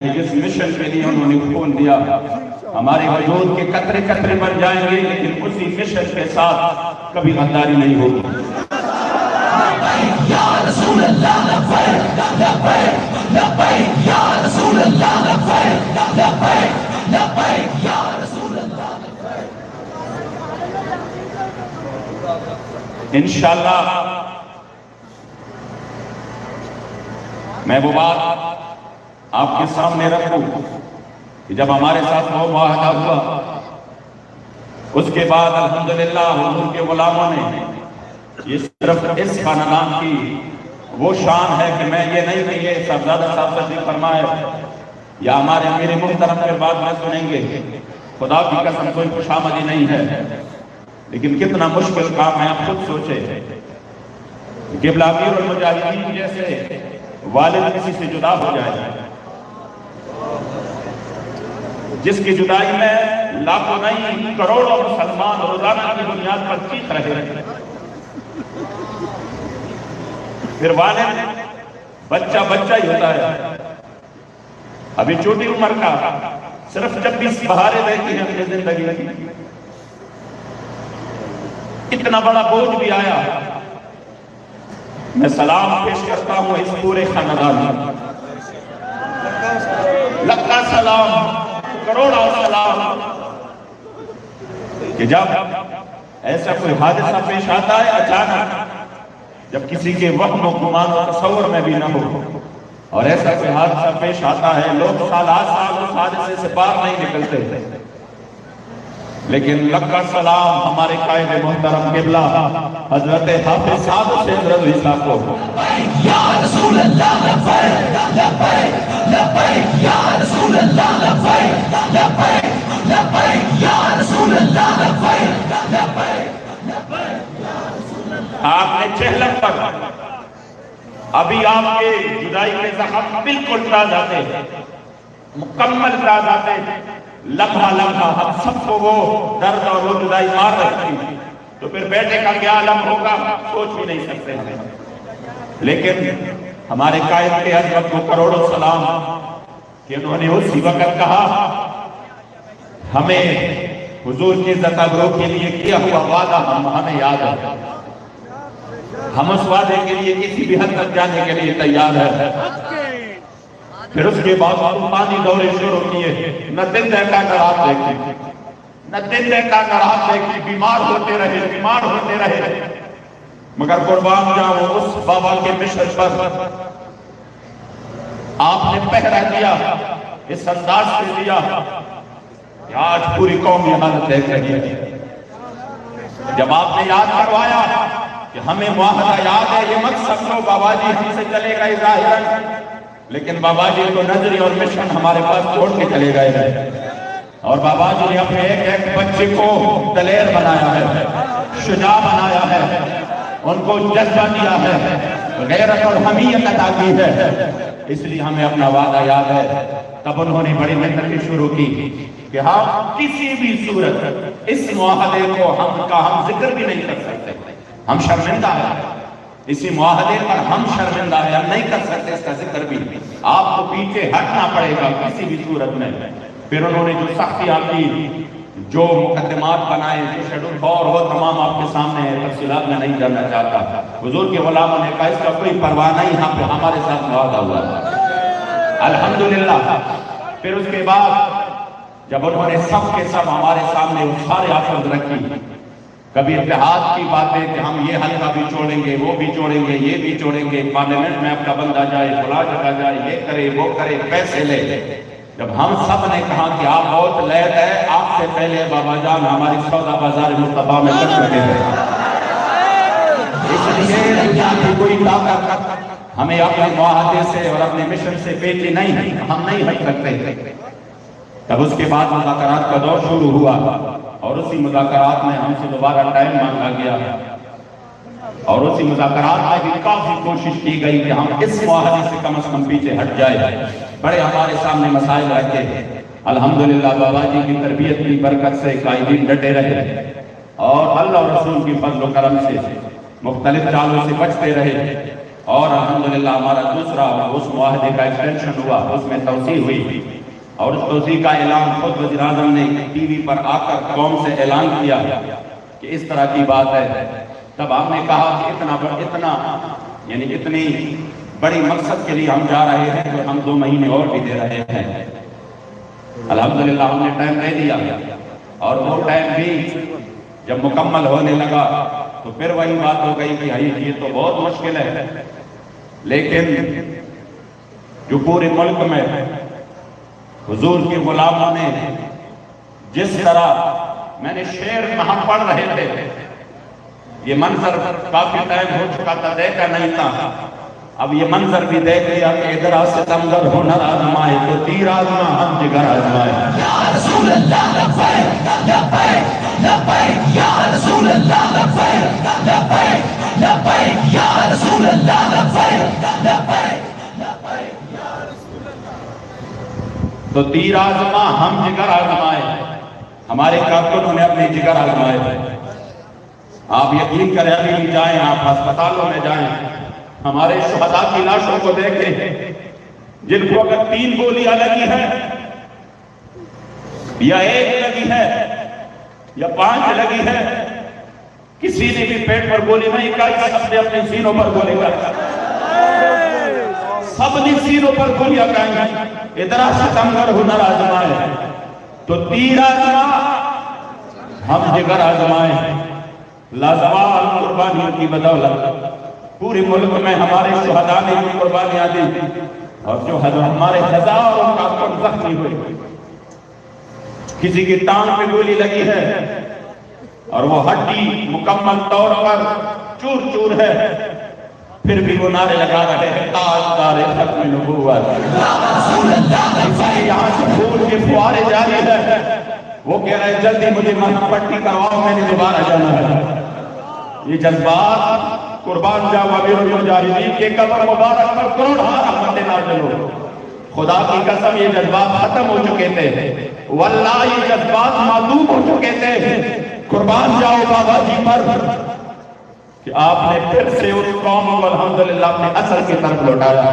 جس مشن کے لیے انہوں نے خون دیا، ہمارے وجود کے قطرے قطرے مر جائیں گے لیکن اسی مشن کے ساتھ کبھی غداری نہیں ہوگی۔ یا رسول اللہ لبیک لبیک لبیک یا رسول اللہ لبیک لبیک لبیک یا رسول اللہ لبیک۔ انشاءاللہ میں وہ بات آپ کے سامنے رکھوں کہ جب ہمارے ساتھ وہ معاہدہ ہوا، اس کے بعد الحمدللہ حضور کے غلاموں نے یہ صرف اس خاندان کی وہ شان ہے کہ میں یہ نہیں کہ یہ صاحبزادہ صاحب تشریف فرمائے یا ہمارے امیر محترم کے بعد میں سنیں گے، خدا کی قسم کوئی خوشامدی نہیں ہے، لیکن کتنا مشکل کام ہے آپ خود سوچے۔ قبلہ امیر المجاہدین جیسے والد کسی سے جدا ہو جائے، جس کی جدائی میں لاکھوں نہیں کروڑوں مسلمان روزانہ کی بنیاد پر چیخ رہے ہیں، پھر والد بچہ ہی ہوتا ہے، ابھی چھوٹی عمر کا، صرف 26 بہاریں رہتی ہیں اپنی زندگی میں، اتنا بڑا بوجھ بھی آیا۔ میں سلام پیش کرتا ہوں اس پورے خاندان میں، لکھا سلام، کروڑا سلام، کہ جب ایسا کوئی حادثہ پیش آتا ہے اچانک، جب کسی کے وہم و گمان و تصور میں بھی نہ ہو، اور ایسا کوئی حادثہ پیش آتا ہے، لوگ سالات سال اس حادثے سے باہر نہیں نکلتے، لیکن لکھا سلام ہمارے قائد محترم قبلہ حضرت حافظ صاحب حسین رضوی صاحب کو۔ یا رسول اللہ لبیک لبیک لبیک یا رسول اللہ لبیک لبیک لبیک یا رسول اللہ لبیک لبیک لبیک یا رسول اللہ۔ آپ نے چہلم پر ابھی آپ کے جدائی کے زخم بالکل تازہ تھے، مکمل تازہ تھے، لمحہ لمحہ ہم سب کو وہ درد اور وہ جدائی مار رہی تھی، تو پھر بیٹے کا کیا عالم ہوگا سوچ بھی نہیں سکتے ہیں، لیکن ہمارے قائد کے عظمت کو کروڑوں سلام کہ انہوں نے اسی وقت کہا ہمیں حضور کی عزت ابرو کے لیے کیا ہوا وعدہ ہمیں یاد ہے، ہم اس وعدے کے لیے کسی بھی حد تک جانے کے لیے تیار ہے۔ پھر اس کے بعد طوفانی دورے شروع کیے، نہ دن دیکھا نہ رات دیکھی، نہ دن دیکھا نہ رات دیکھی، بیمار ہوتے رہے، مگر قربان جاؤں اس بابا کے مشن پر آپ نے پہرا دیا، اس انداز سے دیا کہ آج پوری قوم یہ حالت دیکھ رہی ہے۔ جب آپ نے یاد کروایا کہ ہمیں معاہدہ یاد ہے، یہ مت سمجھو بابا جی ہم سے چلے گئے ظاہراً، لیکن بابا جی کو نظری اور مشن ہمارے پاس چھوڑ کے چلے گئے ہیں، اور بابا جی نے اپنے ایک ایک بچے کو دلیر بنایا ہے، شجاع بنایا ہے، ان کو جذبہ دیا ہے، غیرت اور حمیت عطا کی ہے، اس لیے ہمیں اپنا وعدہ یاد ہے۔ تب انہوں نے بڑی محنت شروع کی کہ ہم کسی بھی صورت اس معاہدے کو ہم ذکر بھی نہیں کر سکتے، ہم شرمندہ ہیں، اسی معاہدے پر ہم شرمندہ ہیں، ہم نہیں کر سکتے اس کا ذکر بھی، آپ کو پیچھے ہٹنا پڑے گا کسی بھی صورت میں۔ پھر انہوں نے جو سختیاں کی، جو مقدمات بنائے، جو شیڈول اور وہ تمام آپ کے سامنے ہے، تفصیلات میں نہیں جانا چاہتا۔ حضور کے غلاموں نے کہا اس کا کوئی پرواہ نہیں، یہاں پہ ہمارے ساتھ معاہدہ ہوا ہے الحمدللہ۔ پھر اس کے بعد جب انہوں نے سب کے سب ہمارے سامنے وہ سارے آفرز رکھی، کبھی اتحاد کی باتیں کہ ہم یہ حلقہ بھی چھوڑیں گے، وہ بھی چھوڑیں گے، یہ بھی چھوڑیں گے، پارلیمنٹ میں اپنا بندہ جائے، فلاں جگہ جائے، یہ کرے وہ کرے، پیسے لے۔ جب ہم سب نے کہا کہ آپ بہت لیٹ ہے، آپ سے پہلے بابا جان ہماری سودا بازار مصطفیٰ میں کر چکے ہیں، اس لیے دنیا کی کوئی طاقت ہمیں اپنے معاہدے سے اور اپنے مشن سے پیچھے نہیں ہے، ہم نہیں ہٹ سکتے۔ تب اس کے بعد مذاکرات کا دور شروع ہوا، اور اسی مذاکرات میں ہم سے دوبارہ ٹائم مانگا گیا، اور اسی مذاکرات میں بھی کافی کوشش کی گئی کہ ہم اس معاہدے سے کم از کم پیچھے ہٹ جائے۔ بڑے ہمارے سامنے مسائل رکھے، الحمدللہ بابا جی کی تربیت کی برکت سے قائدین ڈٹے رہے، اور اللہ اور رسول کی فضل و کرم سے مختلف چالوں سے بچتے رہے، اور الحمدللہ ہمارا دوسرا اس معاہدے کا ایکسٹینشن ہوا، اس میں توسیع ہوئی، اور اس توسیع کا اعلان خود وزیر اعظم نے ٹی وی پر آ کر قوم سے اعلان کیا کہ اس طرح کی بات ہے۔ تب آپ نے کہا کہ اتنا یعنی اتنی بڑی مقصد کے لیے ہم جا رہے ہیں تو ہم 2 مہینے اور بھی دے رہے ہیں۔ الحمدللہ ہم نے ٹائم دے دیا، اور وہ ٹائم بھی جب مکمل ہونے لگا تو پھر وہی بات ہو گئی کہ یہ تو بہت مشکل ہے، لیکن جو پورے ملک میں حضور کے غلاموں نے جس طرح، میں نے شعر میں ہم پڑھ رہے تھے، یہ منظر کافی ٹائم ہو چکا تھا، دیکھا نہیں تھا، اب یہ منظر بھی دیکھ لیا کہ ادھر ستمگر ہنر آزمائے تو تیر آزما ہم جگر آزمائے۔ یا رسول اللہ لبیک لبیک لبیک، یا رسول اللہ لبیک لبیک لبیک، یا رسول اللہ لبیک لبیک لبیک، یا رسول اللہ۔ تو تیر آزما ہم جگر آزمائے، ہمارے کارکنوں نے اپنے جگر آزمائے تھے۔ آپ یقین کریں، ابھی بھی جائیں، آپ ہسپتالوں میں جائیں، ہمارے شہداء کی لاشوں کو دیکھیں، جن کو اگر 3 گولیاں لگی ہیں یا 1 لگی ہے یا 5 لگی ہے، کسی نے بھی پیٹ پر گولی نہیں کھائی، سب نے اپنے سینوں پر گولی کھائی، سب نے سینوں پر گولیاں کھائی۔ ادھر ستمگر ہنر آزمائے تو تیر آزما ہم جگر آزمائے۔ لازوال قربانیوں کی بدولت پورے ملک میں ہمارے شہداء نے بھی قربانیاں دی، اور جو ہمارے ہزاروں کارکن زخمی ہوئے، کسی کی ٹانگ پہ گولی لگی ہے اور وہ ہڈی مکمل طور پر چور چور ہے، پھر بھی وہ نعرے لگا رہے ہیں تاجدار ختم نبوت۔ اس لیے یہاں سے پھول کے فوارے جاری ہے، وہ کہہ رہے ہیں جلدی مجھے مرہم پٹی کرواؤ، میں نے دوبارہ جانا ہے۔ یہ جذبات قربان جاؤ امیر المجاہدین کے قبر مبارک پر کروڑ رحمت نازل ہو۔ خدا کی قسم یہ جذبات ختم ہو چکے تھے، واللہ یہ جذبات معدوم ہو چکے تھے۔ قربان جاؤ بابا جی پر کہ آپ نے پھر سے اس قوم کو الحمدللہ اپنے اصل کی طرف لوٹایا۔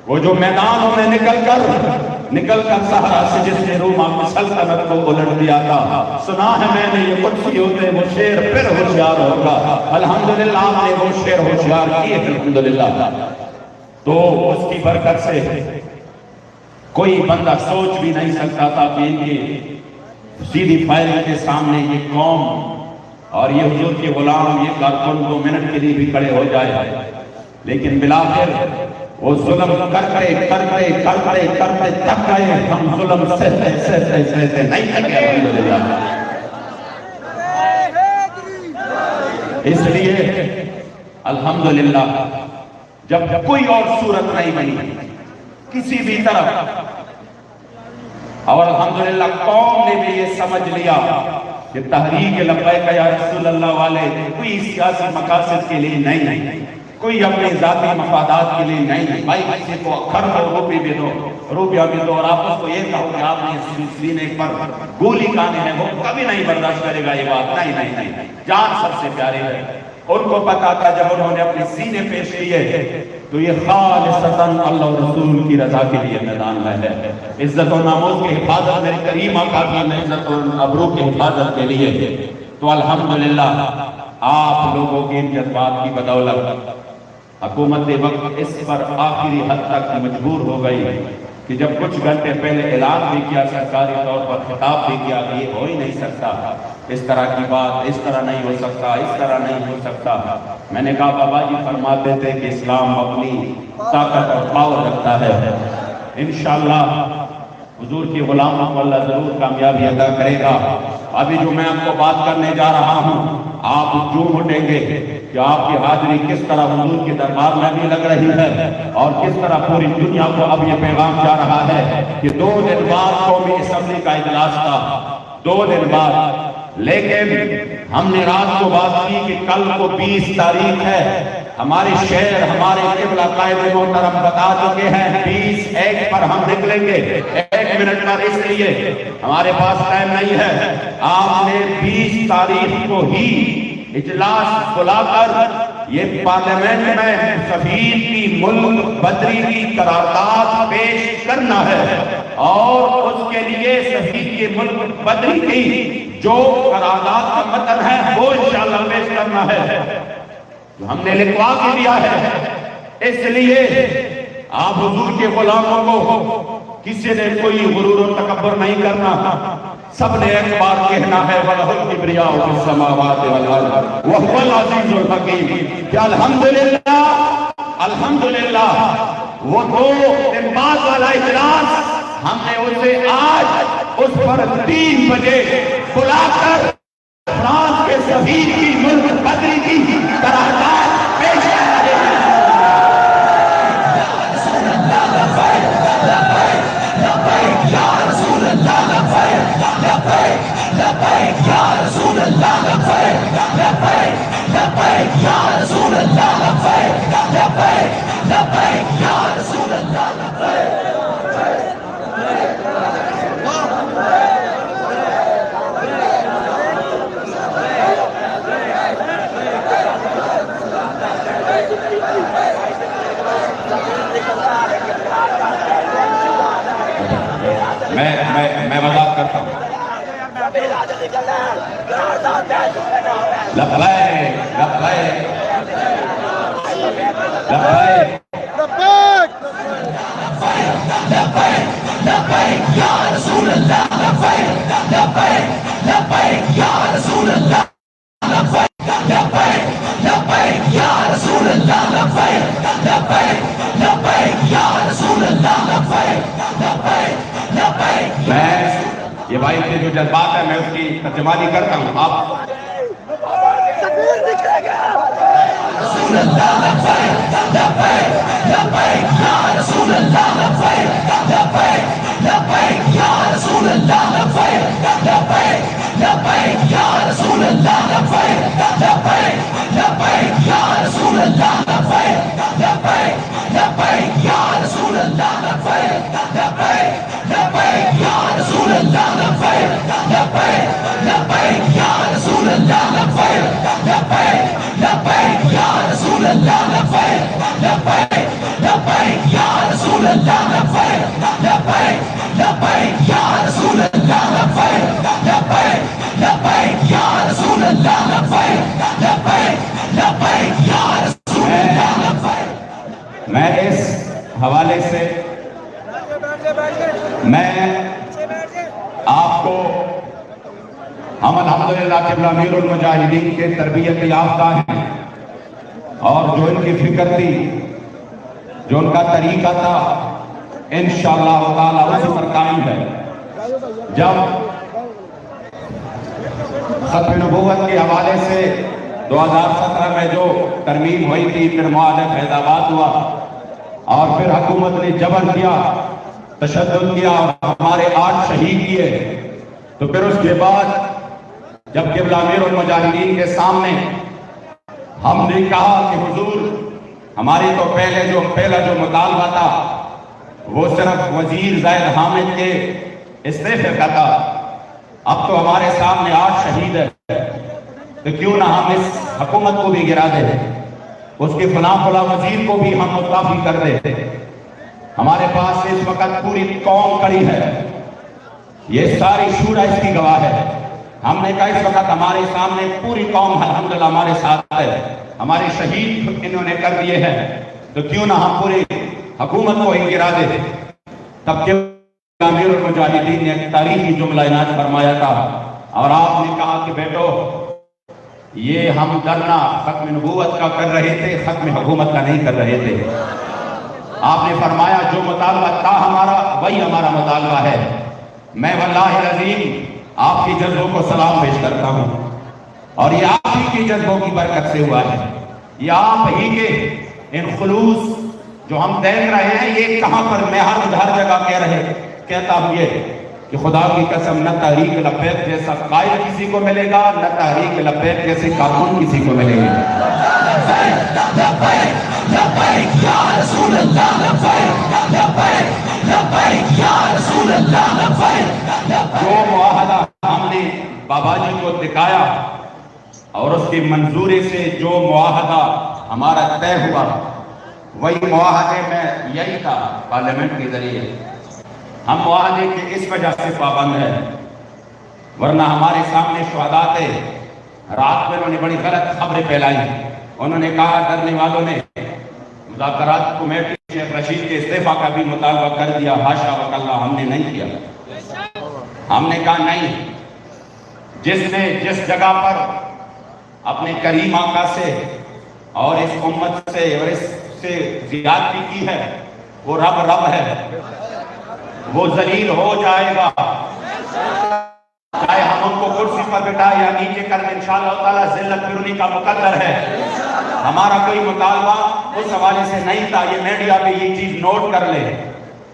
وہ جو میدانوں میں نکل کر سہرا سے جس نے روما کی سلطنت کو الٹ دیا تھا، سنا ہے میں نے یہ قدسی ہوتے وہ شیر پھر ہوشیار ہوگا۔ الحمدللہ آپ نے وہ شیر ہوشیار کیے الحمدللہ۔ تو اس کی برکت سے کوئی بندہ سوچ بھی نہیں سکتا تھا کہ ان کی سیدھی فائرنگ کے سامنے یہ قوم اور یہ حضور کے غلام، یہ کارکن 2 منٹ کے لیے بھی کھڑے ہو جائے، لیکن بلاخر وہ ظلم کرتے تک گئے، ہم ظلم سہتے نہیں تھکے الحمدللہ۔ اس لیے الحمدللہ جب کوئی اور صورت نہیں بنی کسی بھی طرف، اور الحمدللہ قوم نے بھی یہ سمجھ لیا کہ تحریک لبیک یا رسول اللہ والے کوئی سیاسی مقاصد کے لیے نہیں، کوئی اپنے ذاتی مفادات کے لیے نہیں، بھائی کسی کو خرچ روپے بھی دو، روپیہ بھی دو، اور آپس کو یہ کہو کہ آپ نے سینے پر گولی کھانے ہیں، وہ کبھی نہیں برداشت کرے گا یہ بات، نہیں، جان سب سے پیاری ہے۔ ان کو پتا تھا جب انہوں نے اپنے سینے پیش کیے تو یہ خالصتاً اللہ و رسول کی رضا کے لیے میدان میں ہے، عزت و ناموس کی حفاظت، میری کریم آقا کی عزت و ابرو کی حفاظت کے لیے۔ تو الحمدللہ آپ لوگوں کی ان جذبات کی بدولت حکومت وقت اس پر آخری حد تک مجبور ہو گئی کہ جب کچھ گھنٹے پہلے اعلان بھی کیا، سرکاری طور پر خطاب بھی کیا کہ یہ ہو ہی نہیں سکتا، اس طرح کی بات اس طرح نہیں ہو سکتا، اس طرح نہیں ہو سکتا۔ میں نے کہا بابا جی فرماتے تھے کہ اسلام اپنی طاقت اور پاور رکھتا ہے، انشاءاللہ حضور کی غلاموں کو اللہ ضرور کامیابی عطا کرے گا۔ ابھی جو میں آپ کو بات کرنے جا رہا ہوں، آپ جھوم اٹھیں گے کہ آپ کی حاضری کس طرح حضور کے دربار میں بھی لگ رہی ہے، اور کس طرح پوری دنیا کو اب یہ پیغام جا رہا ہے کہ 2 دن بعد قومی اسمبلی کا اجلاس تھا، 2 دن بعد، لیکن ہم نے رات کو بات کی کہ کل کو 20 تاریخ ہے، ہمارے شہر ہمارے قبلہ قائد محترم بتا چکے ہیں 20:01 پر ہم نکلیں گے، 1 منٹ پر، اس لیے ہمارے پاس ٹائم نہیں ہے۔ آپ نے 20 تاریخ کو ہی اجلاس بلا کر یہ پارلیمنٹ میں سفیر کی ملک بدری کی قرارداد پیش کرنا ہے اور اس کے لیے سفیر کی ملک بدری کی جو قرارداد کا متن ہے وہ انشاءاللہ پیش کرنا ہے جو ہم نے لکھوا کے دیا ہے۔ اس لیے آپ حضور کے غلاموں کو کسی نے کوئی غرور و تکبر نہیں کرنا، سب نے ایک بار کہنا ہے وَلَهُ الْكِبْرِيَاءُ فِي السَّمَاوَاتِ وَالْأَرْضِ وَهُوَ الْعَزِيزُ الْحَكِيمُ کہ الحمدللہ وہ دو انباز والا اجلاس ہم نے اسے آج اس پر 3 بجے بلا کر فرانس کے سفیر کی ملک بدری کی قرارداد پیش کر رہے ہیں۔ میں مذاق کرتا ہوں۔ لبیک لبیک لبیک لبیک یا رسول اللہ، لبیک لبیک لبیک یا رسول اللہ، لبیک لبیک لبیک یا رسول اللہ، لبیک لبیک لبیک یا رسول اللہ، لبیک لبیک لبیک۔ میں یہ بھائی کے جو جذبات ہے میں اس کی ترجمانی کرتا ہوں۔ آپ رسول اللہ لبیک لبیک لبیک یا رسول اللہ، لبیک لبیک لبیک یا رسول اللہ، لبیک لبیک لبیک یا رسول اللہ، لبیک لبیک لبیک یا رسول اللہ، لبیک لبیک لبیک یا رسول اللہ، لبیک لبیک لبیک یا رسول اللہ، لبیک لبیک لبیک یا رسول اللہ، لبیک لبیک لبیک یا رسول اللہ، لبیک لبیک لبیک یا رسول اللہ، لبیک لبیک لبیک یا رسول اللہ، لبیک لبیک لبیک یا رسول اللہ، لبیک لبیک لبیک یا رسول اللہ، لبیک۔ میں اس حوالے سے میں آپ کو ہم الحمدللہ قبلہ امیر المجاہدین کے تربیت یافتہ ہیں اور جو ان کی فکر تھی، جو ان کا طریقہ تھا، انشاءاللہ تعالیٰ اسی پر قائم ہے۔ جب ختم نبوت کے حوالے سے 2017 میں جو ترمیم ہوئی تھی، پھر معاہدہ فیض آباد ہوا اور پھر حکومت نے جبر کیا، تشدد کیا اور ہمارے 8 شہید کیے، تو پھر اس کے بعد جب قبلہ امیر المجاہدین کے سامنے ہم نے کہا کہ حضور ہماری تو پہلا جو مطالبہ تھا وہ صرف وزیر زید حامد کے استعفے کا تھا، اب تو ہمارے سامنے 8 شہید ہے، تو کیوں نہ ہم اس حکومت کو بھی گرا دیں، اس کے فلاں وزیر کو بھی ہم مستعفی کر دیں۔ ہمارے پاس اس وقت پوری قوم کھڑی ہے، یہ ساری شورا اس کی گواہ ہے۔ ہم نے کہا اس وقت ہمارے سامنے پوری قوم الحمدللہ ہمارے ساتھ ہے، ہمارے شہید انہوں نے کر دیے ہیں، تو کیوں نہ ہم پوری حکومت کو ہی گرا دیں۔ تب کہ امیر المجاہدین نے ایک تاریخی جملہ عنایت فرمایا تھا اور آپ نے کہا کہ بیٹو یہ ہم دھرنا ختم نبوت کا کر رہے تھے، ختم حکومت کا نہیں کر رہے تھے۔ آپ نے فرمایا جو مطالبہ تھا ہمارا وہی ہمارا مطالبہ ہے۔ میں واللہ العظیم آپ کی جذبوں کو سلام پیش کرتا ہوں اور یہ آپ ہی کی جذبوں کی برکت سے ہوا ہے، یہ آپ ہی کے ان خلوص جو ہم دیکھ رہے ہیں، یہ کہاں پر میں ہر جگہ کہتا ہوں یہ کہ خدا کی قسم نہ تحریک لبیک جیسا قائد کسی کو ملے گا، نہ تحریک لبیک جیسے کارکن کسی کو ملے گا۔ لبیک یا رسول اللہ، لبیک لبیک لبیک یا رسول اللہ، لبیک۔ جو معاہدہ ہم نے بابا جی کو دکھایا اور اس کی منظوری سے جو معاہدہ ہمارا طے ہوا وہی معاہدے میں یہی تھا پارلیمنٹ کے ذریعے. ہم معاہدے کے اس وجہ سے پابند ہیں، ورنہ ہمارے سامنے شہداء تھے. رات میں انہوں نے بڑی غلط خبریں پھیلائی. انہوں نے کہا کرنے والوں نے مذاکرات کمیٹی شیخ رشید کے استعفیٰ کا بھی مطالبہ کر دیا. حاشا وکلا، ہم نے نہیں کیا. ہم نے کہا نہیں، جس نے جس جگہ پر اپنے کریم آقا سے اور اس امت سے اور اس سے زیادتی کی ہے وہ رب ہے، وہ ذلیل ہو جائے گا. چاہے ہم ان کو کرسی پر بٹھائے یا نیچے کر دیں، انشاءاللہ تعالیٰ ذلت پھر انہی کا مقدر ہے. ہمارا کوئی مطالبہ اس حوالے سے نہیں تھا. یہ میڈیا پہ یہ چیز نوٹ کر لے،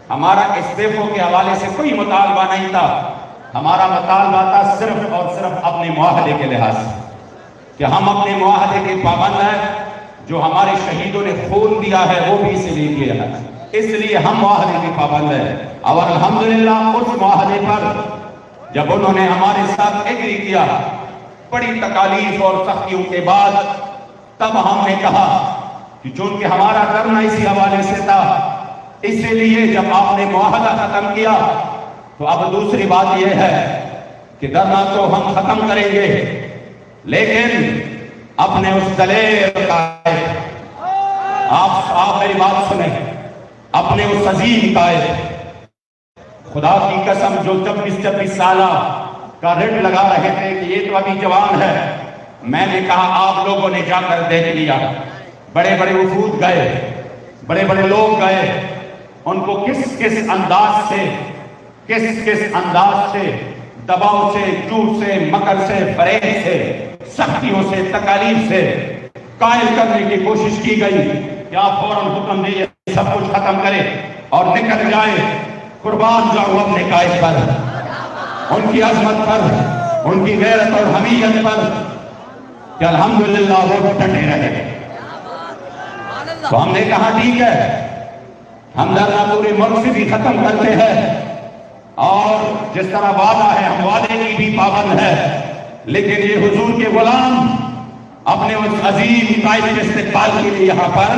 ہمارا استعفوں کے حوالے سے کوئی مطالبہ نہیں تھا. ہمارا مطالبہ تھا صرف اور صرف اپنے معاہدے کے لحاظ سے کہ ہم اپنے معاہدے کے پابند ہیں. جو ہمارے شہیدوں نے خون دیا ہے وہ بھی اس لیے کیا ہے، اس لیے ہم معاہدے کے پابند ہیں. اور الحمدللہ اس معاہدے پر جب انہوں نے ہمارے ساتھ ایگری کیا بڑی تکالیف اور سختیوں کے بعد، تب ہم نے کہا کہ چونکہ ہمارا کرنا اسی حوالے سے تھا، اس لیے جب آپ نے معاہدہ ختم کیا تو اب دوسری بات یہ ہے کہ دھرنا تو ہم ختم کریں گے، لیکن اپنے اس دلیر قائد، آپ میری بات سنیں، اپنے اس عظیم قائد، خدا کی قسم جو 26 سالہ کا رٹ لگا رہے تھے کہ یہ تو ابھی جوان ہے، میں نے کہا آپ لوگوں نے جا کر دیکھ لیا. بڑے بڑے وفود گئے، بڑے بڑے لوگ گئے، ان کو کس انداز سے دباؤ سے، جھوٹ سے، مکر سے، فریب سے، سختیوں سے، تکالیف سے قائل کرنے کی کوشش کی گئی کہ آپ فوراً حکم دیئے سب کچھ ختم کرے اور نکل جائے. قربان جاؤ اپنے قائد پر، ان کی عظمت پر، ان کی غیرت اور حمیت پر کہ الحمدللہ وہ ڈٹے رہے. تو ہم نے کہا ٹھیک ہے، ہم دھرنا پورے ملک سے بھی ختم کرتے ہیں اور جس طرح وعدہ ہے ہم وعدے کی بھی پابند ہے، لیکن یہ حضور کے غلام اپنے اس عظیم قائد کے استقبال کے لیے یہاں پر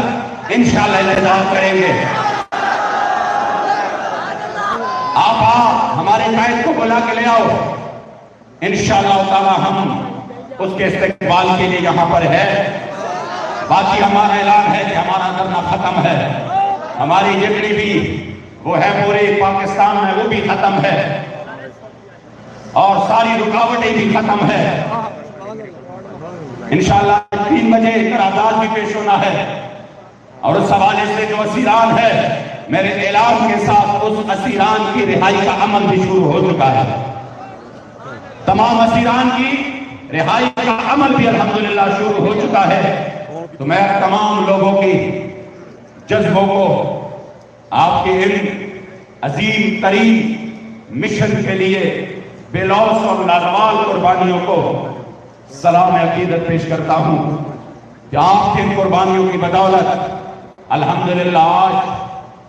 انشاءاللہ انتظار کریں گے. آپ ہمارے قائد کو بلا کے لے آؤ، انشاءاللہ تعالی ہم اس کے استقبال کے لیے یہاں پر ہے. باقی ہمارا اعلان ہے کہ ہمارا دھرنا ختم ہے، ہماری جتنی بھی وہ ہے پورے پاکستان میں وہ بھی ختم ہے اور ساری رکاوٹیں بھی ختم ہے. انشاءاللہ 3 بجے قرارداد بھی پیش ہونا ہے اور اس حوالے سے جو اسیران ہے میرے اعلان کے ساتھ اس اسیران کی رہائی کا عمل بھی شروع ہو چکا ہے. تمام اسیران کی رہائی کا عمل بھی الحمدللہ شروع ہو چکا ہے. تو میں تمام لوگوں کی جذبوں کو آپ کے ان عظیم ترین مشن کے لیے بے لوث اور لازوال قربانیوں کو سلام عقیدت پیش کرتا ہوں کہ آپ کے قربانیوں کی بدولت الحمدللہ آج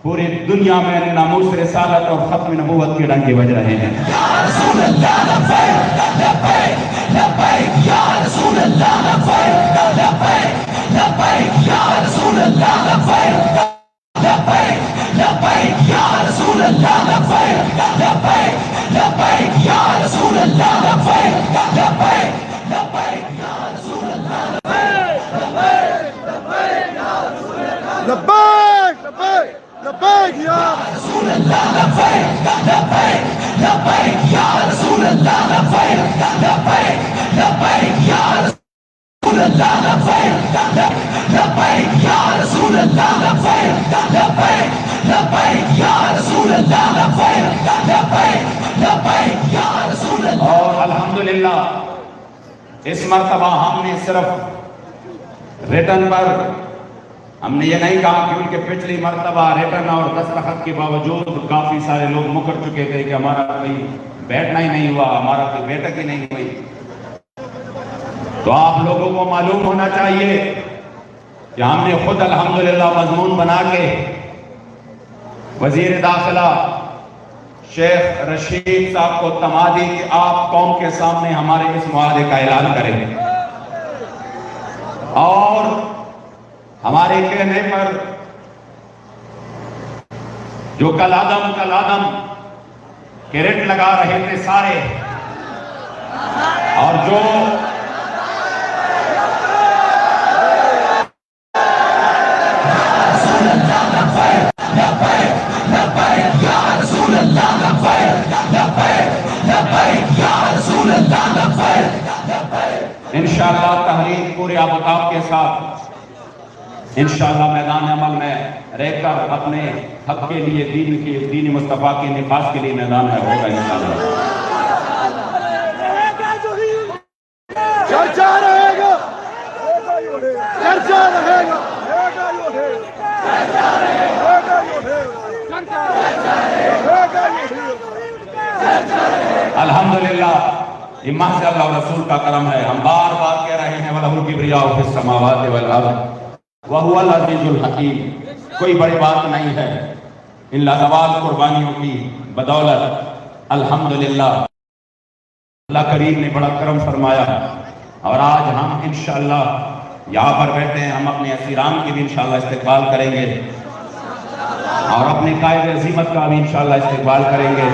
پوری دنیا میں ناموس رسالت اور ختم نبوت کے ڈنکے بج رہے ہیں. یا رسول اللہ لبیک لبیک لبیک، یا رسول اللہ لبیک لبیک لبیک، یا رسول اللہ لبیک لبیک لبیک، یا رسول اللہ لبیک لبیک لبیک، یا رسول اللہ لبیک لبیک لبیک، یا رسول اللہ لبیک لبیک لبیک، یا رسول اللہ لبیک لبیک لبیک، یا رسول اللہ لبیک لبیک لبیک، یا رسول اللہ لبیک لبیک لبیک، یا رسول اللہ لبیک لبیک، یا رسول اللہ لبیک لبیک لبیک، یا رسول اللہ لبیک لبیک لبیک، یا رسول اللہ. اور الحمدللہ اس مرتبہ ہم نے صرف ریٹن پر ہم نے یہ نہیں کہا کہ ان کے پچھلی مرتبہ ریٹن اور دستخط کے باوجود کافی سارے لوگ مکر چکے تھے کہ ہمارا کوئی بیٹھنا ہی نہیں ہوا، ہمارا کوئی بیٹھک ہی نہیں ہوئی. تو آپ لوگوں کو معلوم ہونا چاہیے کہ ہم نے خود الحمدللہ مضمون بنا کے وزیر داخلہ شیخ رشید صاحب کو تمادی کہ آپ قوم کے سامنے ہمارے اس معاہدے کا اعلان کریں اور ہمارے کہنے پر جو کل آدم کرٹ لگا رہے تھے سارے، اور جو انشاءاللہ تحریک پورے آفتاب کے ساتھ انشاءاللہ میدان عمل میں رہ کر اپنے حق کے لیے دین مصطفیٰ کے نفاذ کے لیے میدان میں ہوگا انشاءاللہ۔ چرچا رہے گا، چرچا رہے گا، الحمدللہ یہ محض اللہ و رسول کا کرم ہے۔ ہم بار بار کہہ رہے ہیں وَلَهُ الْكِبْرِيَاءُ فِي السَّمَاوَاتِ وَالْأَرْضِ وَهُوَ الْعَزِيزُ الْحَكِيمُ۔ کوئی بڑی بات نہیں ہے، ان لازوال قربانیوں کی بدولت الحمدللہ اللہ کریم نے بڑا کرم فرمایا، اور آج ہم انشاءاللہ یہاں پر بیٹھے ہیں۔ ہم اپنے اسیران کی بھی انشاءاللہ استقبال کریں گے، اور اپنے قائد عظیمت کا بھی انشاءاللہ استقبال کریں گے۔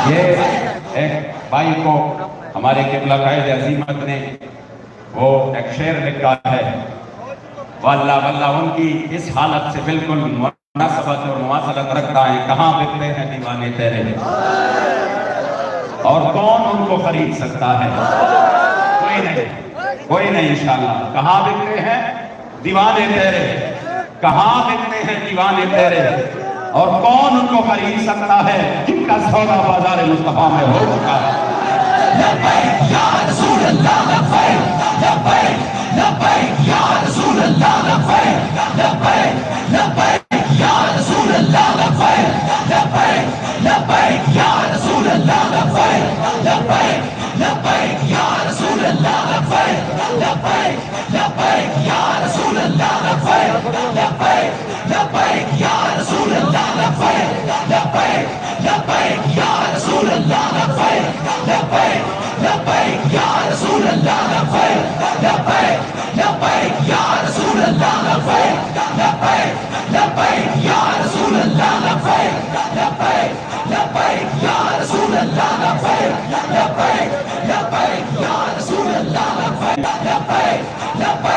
یہ ایک بھائی کو ہمارے قبلہ قائد عظیمت نے وہ ایک شعر لکھا ہے، واللہ واللہ ان کی اس حالت سے بالکل مناسبت اور مواصلت رکھتا ہے۔ کہاں بکتے ہیں دیوانے تیرے، اور کون ان کو خرید سکتا ہے؟ کوئی نہیں انشاءاللہ۔ کہاں بکتے ہیں دیوانے تیرے، کہاں بکتے ہیں دیوانے تیرے، اور کون ان کو خرید سکتا ہے جن کا سودا بازار مصطفیٰ میں ہو چکا ہے۔ لبیک یا رسول اللہ، لبیک لبیک لبیک یا رسول اللہ، لبیک لبیک لبیک یا رسول اللہ، لبیک لبیک لبیک یا رسول اللہ، لبیک لبیک لبیک یا رسول اللہ، لبیک لبیک لبیک یا رسول اللہ، لبیک لبیک لبیک یا رسول اللہ، لبیک لبیک لبیک یا رسول اللہ، لبیک لبیک